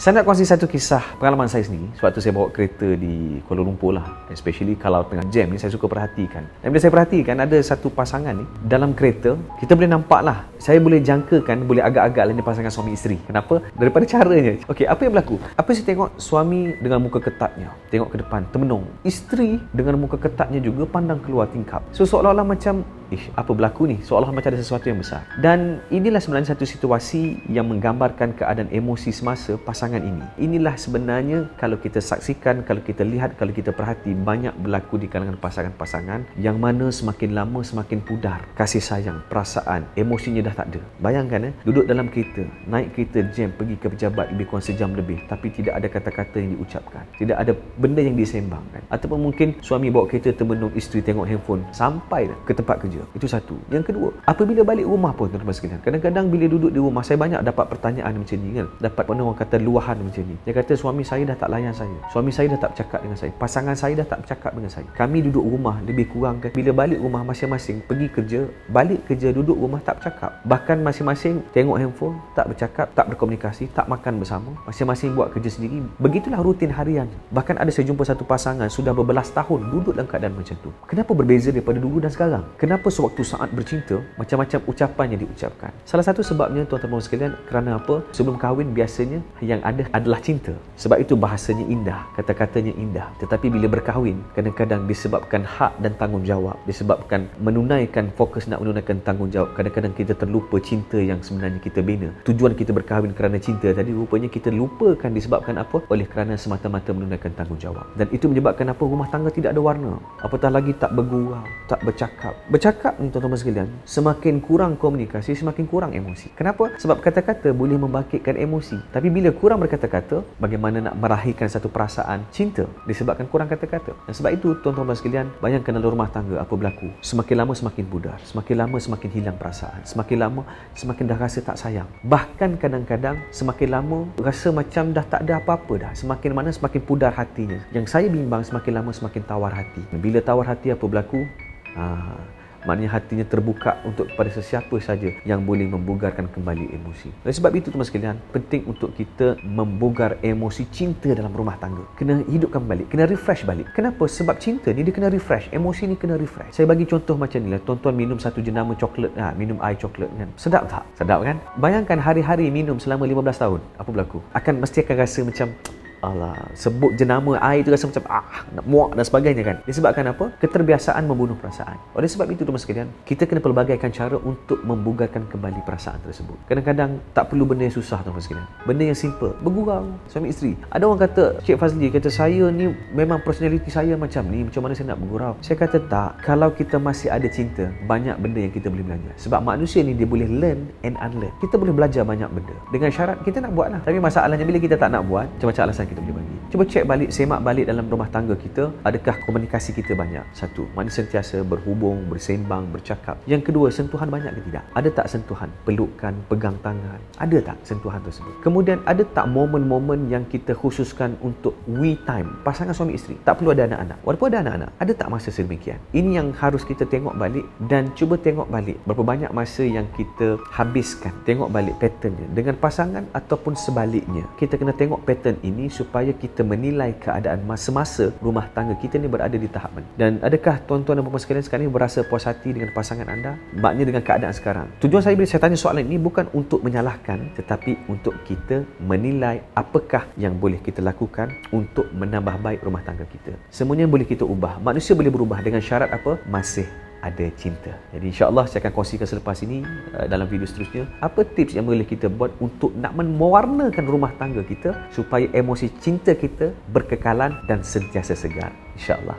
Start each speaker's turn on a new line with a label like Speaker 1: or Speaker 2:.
Speaker 1: Saya nak kongsi satu kisah pengalaman saya sendiri. Sebab tu saya bawa kereta di Kuala Lumpur lah. Especially kalau tengah jam ni, saya suka perhatikan. Dan bila saya perhatikan, ada satu pasangan ni dalam kereta, kita boleh nampak lah. Saya boleh jangkakan, boleh agak-agak lah ni pasangan suami isteri. Kenapa? Daripada caranya. Okey, apa yang berlaku? Apa saya tengok suami dengan muka ketatnya, tengok ke depan, termenung. Isteri dengan muka ketatnya juga pandang keluar tingkap. So seolah-olah macam, apa berlaku ni? Seolah macam ada sesuatu yang besar. Dan inilah sebenarnya satu situasi yang menggambarkan keadaan emosi semasa pasangan ini. Inilah sebenarnya kalau kita saksikan, kalau kita lihat, kalau kita perhati, banyak berlaku di kalangan pasangan-pasangan yang mana semakin lama semakin pudar kasih sayang, perasaan, emosinya dah tak ada. Bayangkan duduk dalam kereta, naik kereta jam pergi ke pejabat lebih kurang sejam lebih, tapi tidak ada kata-kata yang diucapkan, tidak ada benda yang disembangkan. Ataupun mungkin suami bawa kereta termenung, isteri tengok handphone sampai ke tempat kerja. Itu satu. Yang kedua, apabila balik rumah pun tuan-tuan sekalian, kadang-kadang bila duduk di rumah, saya banyak dapat pertanyaan macam ni kan. Dapat orang kata luahan macam ni. Dia kata suami saya dah tak layan saya. Suami saya dah tak bercakap dengan saya. Pasangan saya dah tak bercakap dengan saya. Kami duduk rumah lebih kurang kan. Bila balik rumah masing-masing pergi kerja, balik kerja duduk rumah tak bercakap. Bahkan masing-masing tengok handphone, tak bercakap, tak berkomunikasi, tak makan bersama. Masing-masing buat kerja sendiri. Begitulah rutin harian. Bahkan ada saya jumpa satu pasangan sudah berbelas tahun duduk dalam keadaan macam tu. Kenapa berbeza daripada dulu dan sekarang? Kenapa sewaktu saat bercinta, macam-macam ucapan yang diucapkan? Salah satu sebabnya tuan-tuan sekalian, kerana apa? Sebelum kahwin biasanya yang ada adalah cinta. Sebab itu bahasanya indah, kata-katanya indah. Tetapi bila berkahwin, kadang-kadang disebabkan hak dan tanggungjawab, disebabkan menunaikan fokus nak menunaikan tanggungjawab, kadang-kadang kita terlupa cinta yang sebenarnya kita bina. Tujuan kita berkahwin kerana cinta tadi, rupanya kita lupakan disebabkan apa? Oleh kerana semata-mata menunaikan tanggungjawab. Dan itu menyebabkan apa? Rumah tangga tidak ada warna. Apatah lagi tak bergurau, tak bercakap. Bercakap ni tuan-tuan sekalian, semakin kurang komunikasi, semakin kurang emosi. Kenapa? Sebab kata-kata boleh membangkitkan emosi. Tapi bila kurang berkata-kata, bagaimana nak meraihkan satu perasaan cinta disebabkan kurang kata-kata. Dan sebab itu tuan-tuan sekalian, bayangkan dalam rumah tangga apa berlaku. Semakin lama semakin pudar, semakin lama semakin hilang perasaan, semakin lama semakin dah rasa tak sayang. Bahkan kadang-kadang semakin lama rasa macam dah tak ada apa-apa dah. Semakin mana semakin pudar hatinya. Yang saya bimbang, semakin lama semakin tawar hati. Bila tawar hati apa berlaku? Maknanya hatinya terbuka untuk kepada sesiapa saja yang boleh membugarkan kembali emosi. Oleh sebab itu teman sekalian, penting untuk kita membugar emosi cinta dalam rumah tangga. Kena hidupkan balik, kena refresh balik. Kenapa? Sebab cinta ni dia kena refresh, emosi ni kena refresh. Saya bagi contoh macam ni lah, tuan-tuan minum satu jenama coklat, minum air coklat kan. Sedap tak? Sedap kan? Bayangkan hari-hari minum selama 15 tahun, apa berlaku? Mesti akan rasa macam sebut jenama air itu rasa macam nak muak dan sebagainya kan. Disebabkan apa? Keterbiasaan membunuh perasaan. Oleh sebab itu teman sekalian, kita kena pelbagaikan cara untuk membugarkan kembali perasaan tersebut. Kadang-kadang tak perlu benda yang susah teman sekalian. Benda yang simple, bergurau suami isteri. Ada orang kata, Cik Fazli kata saya ni memang personality saya macam ni, macam mana saya nak bergurau? Saya kata tak. Kalau kita masih ada cinta, banyak benda yang kita boleh belajar. Sebab manusia ni dia boleh learn and unlearn. Kita boleh belajar banyak benda. Dengan syarat kita nak buat lah. Tapi masalahnya bila kita tak nak buat, macam-macam alasan kita boleh bagi. Cuba cek balik, semak balik dalam rumah tangga kita, adakah komunikasi kita banyak? Satu, mana sentiasa berhubung, bersembang, bercakap. Yang kedua, sentuhan banyak ke tidak? Ada tak sentuhan? Pelukan, pegang tangan. Ada tak sentuhan tersebut? Kemudian ada tak momen-momen yang kita khususkan untuk we time, pasangan suami isteri? Tak perlu ada anak-anak. Walaupun ada anak-anak, ada tak masa sedemikian? Ini yang harus kita tengok balik dan cuba tengok balik berapa banyak masa yang kita habiskan. Tengok balik patternnya dengan pasangan ataupun sebaliknya. Kita kena tengok pattern ini supaya kita menilai keadaan masa-masa rumah tangga kita ni berada di tahap mana. Dan adakah tuan-tuan dan puan sekalian sekarang ni berasa puas hati dengan pasangan anda? Maknanya dengan keadaan sekarang. Tujuan saya bila saya tanya soalan ini bukan untuk menyalahkan, tetapi untuk kita menilai apakah yang boleh kita lakukan untuk menambah baik rumah tangga kita. Semuanya boleh kita ubah. Manusia boleh berubah dengan syarat apa? Masih ada cinta. Jadi insya-Allah saya akan kongsikan selepas ini dalam video seterusnya apa tips yang boleh kita buat untuk nak mewarnakan rumah tangga kita supaya emosi cinta kita berkekalan dan sentiasa segar, insya-Allah.